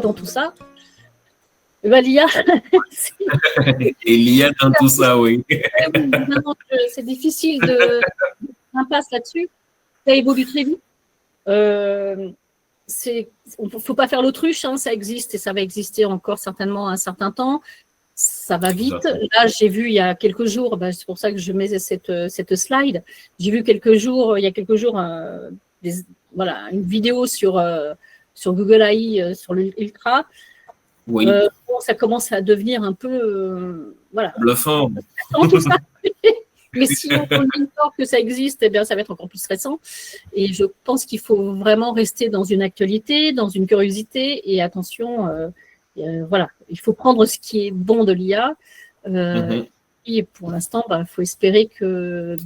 dans tout ça. L'IA, et l'IA dans tout ça, oui. C'est difficile de impasse là-dessus. Ça évolue très vite. Il ne faut pas faire l'autruche, hein, ça existe et ça va exister encore certainement un certain temps. Ça va vite. Là, j'ai vu il y a quelques jours, c'est pour ça que je mets cette slide. J'ai vu il y a quelques jours, une vidéo sur Google AI, sur l'Ultra. Oui. Ça commence à devenir un peu bluffant. Tout ça. Mais si on ignore que ça existe, eh bien, ça va être encore plus stressant. Et je pense qu'il faut vraiment rester dans une actualité, dans une curiosité. Et attention, il faut prendre ce qui est bon de l'IA. Et pour l'instant, il faut espérer qu'elle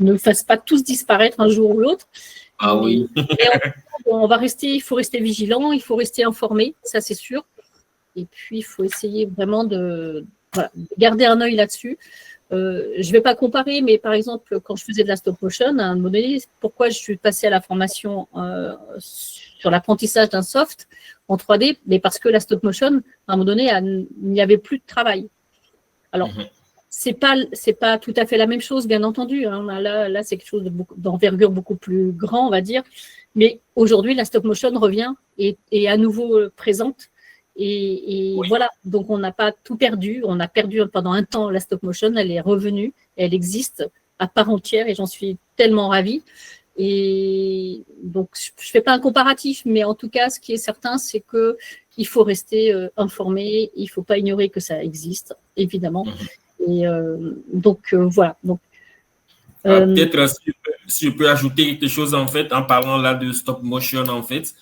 ne fasse pas tous disparaître un jour ou l'autre. Ah oui. Il faut rester vigilant, il faut rester informé, ça c'est sûr. Et puis, il faut essayer vraiment de garder un œil là-dessus. Je ne vais pas comparer, mais par exemple, quand je faisais de la stop motion, à un moment donné, pourquoi je suis passée à la formation sur l'apprentissage d'un soft en 3D, mais parce que la stop motion, à un moment donné, il n'y avait plus de travail. Alors, c'est pas tout à fait la même chose, bien entendu. Hein. Là, c'est quelque chose d'envergure beaucoup plus grand, on va dire. Mais aujourd'hui, la stop motion revient et est à nouveau présente. Et voilà, donc on n'a pas tout perdu. On a perdu pendant un temps la stop motion, elle est revenue, elle existe à part entière et j'en suis tellement ravie. Et donc, je ne fais pas un comparatif, mais en tout cas, ce qui est certain, c'est qu'il faut rester informé, il ne faut pas ignorer que ça existe, évidemment. Et donc, voilà. Donc, peut-être si je peux ajouter quelque chose, en fait, en parlant là de stop motion, en fait.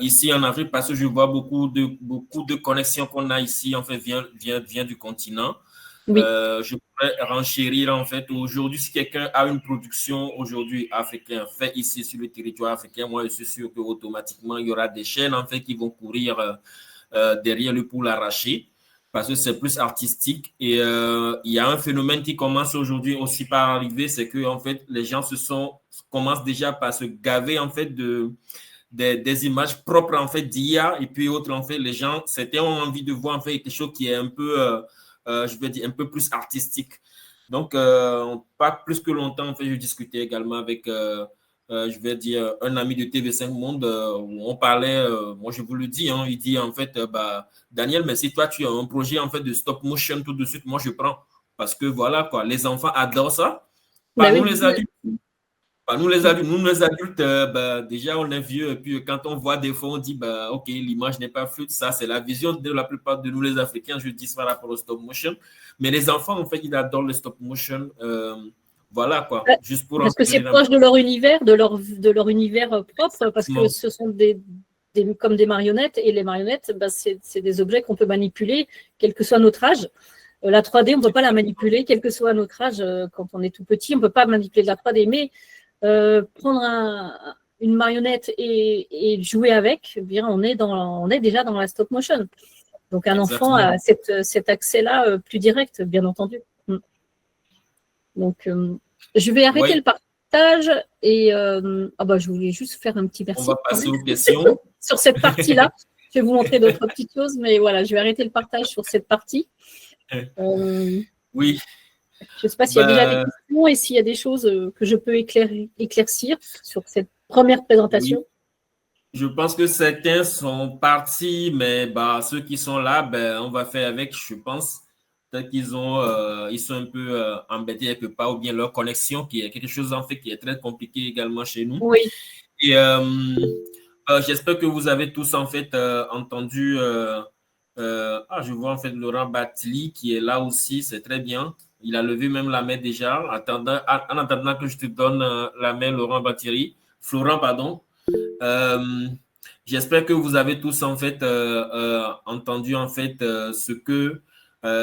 Ici en Afrique, parce que je vois beaucoup de connexions qu'on a ici, en fait, vient du continent. Oui. Je pourrais renchérir, en fait, aujourd'hui, si quelqu'un a une production aujourd'hui africaine fait ici sur le territoire africain, moi, je suis sûr qu'automatiquement, il y aura des chaînes, en fait, qui vont courir derrière lui pour l'arracher, parce que c'est plus artistique. Et il y a un phénomène qui commence aujourd'hui aussi par arriver, c'est que, en fait, les gens commencent déjà par se gaver, en fait, des images propres en fait d'IA et puis autres en fait les gens certains ont envie de voir en fait quelque chose qui est un peu je vais dire un peu plus artistique. Donc pas plus que longtemps en fait je discutais également avec je vais dire un ami de TV5 Monde où on parlait moi je vous le dis hein, il dit en fait Daniel, mais si toi tu as un projet en fait de stop motion tout de suite moi je prends parce que voilà quoi les enfants adorent ça pas nous les adultes. Nous, les adultes, déjà, on est vieux. Et puis, quand on voit des fois, on dit, OK, l'image n'est pas fluide. Ça, c'est la vision de la plupart de nous, les Africains. Je dis par rapport au stop motion. Mais les enfants, en fait, ils adorent le stop motion. Voilà, quoi. Juste pour parce que c'est proche de leur univers, de leur univers propre, parce que ce sont comme des marionnettes. Et les marionnettes, c'est des objets qu'on peut manipuler, quel que soit notre âge. La 3D, on ne peut pas la manipuler, quel que soit notre âge. Quand on est tout petit, on ne peut pas manipuler de la 3D. Mais prendre une marionnette et jouer avec, eh bien, on est déjà dans la stop motion. Donc, un enfant a cet accès-là plus direct, bien entendu. Donc, je vais arrêter le partage et je voulais juste faire un petit merci. On va passer aux questions. Sur cette partie-là. Je vais vous montrer d'autres petites choses, mais voilà, je vais arrêter le partage sur cette partie. Oui. Je ne sais pas s'il y a déjà des questions et s'il y a des choses que je peux éclaircir sur cette première présentation. Oui. Je pense que certains sont partis, mais ceux qui sont là, on va faire avec, je pense. Peut-être qu'ils ils sont un peu embêtés quelque part, ou bien leur connexion, qui est quelque chose en fait qui est très compliqué également chez nous. Oui. Et j'espère que vous avez tous en fait entendu. Je vois en fait Laurent Batili qui est là aussi, c'est très bien. Il a levé même la main déjà. En attendant que je te donne la main, Florent, pardon. J'espère que vous avez tous en fait entendu en fait ce que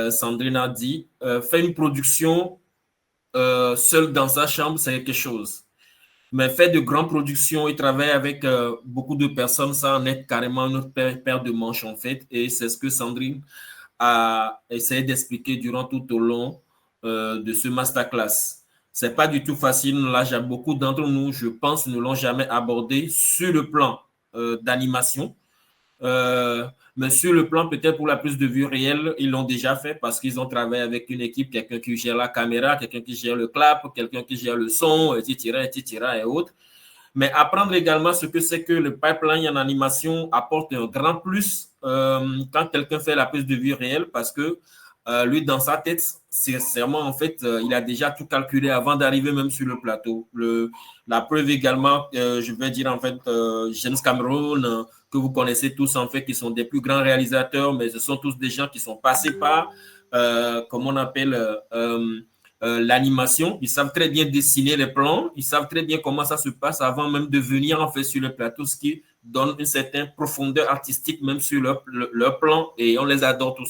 Sandrine a dit. Faire une production seule dans sa chambre, c'est quelque chose. Mais faire de grandes productions et travailler avec beaucoup de personnes, ça en est carrément notre paire de manches en fait. Et c'est ce que Sandrine a essayé d'expliquer durant tout au long de ce masterclass. C'est pas du tout facile. Là, beaucoup d'entre nous, je pense, ne l'ont jamais abordé sur le plan d'animation. Mais sur le plan, peut-être pour la prise de vue réelle, ils l'ont déjà fait parce qu'ils ont travaillé avec une équipe, quelqu'un qui gère la caméra, quelqu'un qui gère le clap, quelqu'un qui gère le son, etc. et autres. Mais apprendre également ce que c'est que le pipeline en animation apporte un grand plus quand quelqu'un fait la prise de vue réelle parce que lui, dans sa tête, sincèrement, en fait, il a déjà tout calculé avant d'arriver même sur le plateau. La preuve également, je vais dire en fait, James Cameron, que vous connaissez tous en fait, qui sont des plus grands réalisateurs, mais ce sont tous des gens qui sont passés par, comment on appelle, l'animation. Ils savent très bien dessiner les plans, ils savent très bien comment ça se passe avant même de venir en fait sur le plateau, ce qui donne une certaine profondeur artistique même sur leur plan et on les adore tous.